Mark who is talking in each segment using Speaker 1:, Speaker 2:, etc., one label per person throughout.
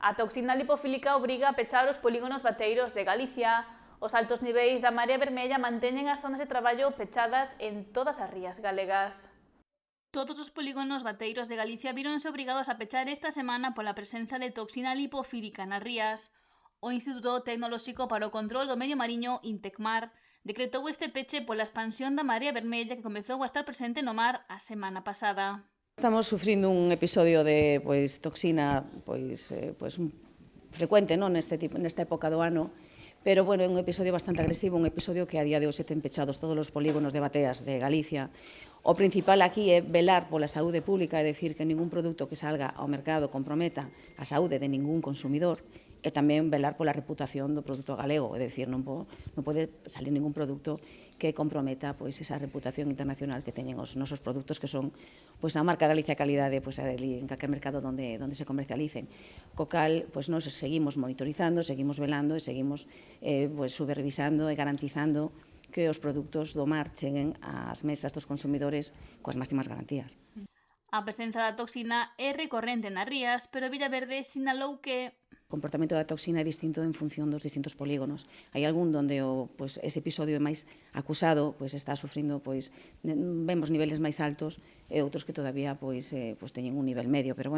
Speaker 1: A toxina lipofílica obriga a pechar os polígonos bateiros de Galicia. Os altos niveis da Marea Vermella manteñen as zonas de traballo pechadas en todas as rías galegas. Todos os polígonos bateiros de Galicia víronse obrigados a pechar esta semana pola presenza de toxina lipofílica nas rías. O Instituto Tecnolóxico para o Control do Medio Mariño, Intecmar, decretou este peche pola expansión da Marea Vermella que comezou a estar presente no mar a semana pasada.
Speaker 2: Estamos sufrindo un episodio de toxina frecuente nesta época do ano, pero é un episodio bastante agresivo, un episodio que a día de hoxe ten pechados todos os polígonos de bateas de Galicia. O principal aquí é velar pola saúde pública, é dicir, que ningún produto que salga ao mercado comprometa a saúde de ningún consumidor, e tamén velar pola reputación do produto galego, é dicir, non pode salir ningún produto que comprometa esa reputación internacional que teñen os nosos produtos, que son a marca Galicia Calidade en calquer mercado onde se comercialicen. Co cal, nos seguimos monitorizando, seguimos velando e seguimos supervisando e garantizando que os produtos do mar cheguen ás mesas dos consumidores coas máximas garantías.
Speaker 1: A presenza da toxina é recorrente nas rías, pero Villaverde sinalou que
Speaker 2: o comportamento da toxina é distinto en función dos distintos polígonos. Hai algún onde ese episodio é máis acusado, está sufrindo, vemos niveles máis altos, e outros que todavía teñen un nivel medio. Pero,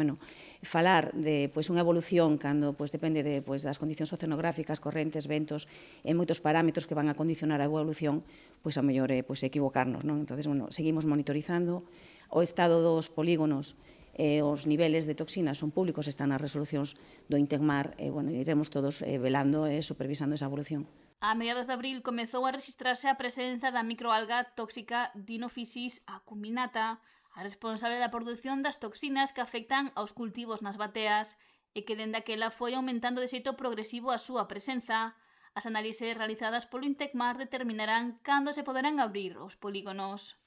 Speaker 2: falar de unha evolución cando depende das condicións oceanográficas, correntes, ventos, e moitos parámetros que van a condicionar a evolución, a mellor é equivocarnos, non? Entón, seguimos monitorizando o estado dos polígonos. Os niveles de toxinas son públicos, están nas resolucións do Intecmar, e iremos todos velando e supervisando esa evolución.
Speaker 1: A mediados de abril comezou a rexistrarse a presenza da microalga tóxica Dinophysis acuminata, a responsable da produción das toxinas que afectan aos cultivos nas bateas, e que dende aquela foi aumentando de xeito progresivo a súa presenza. As análises realizadas polo Intecmar determinarán cando se poderán abrir os polígonos.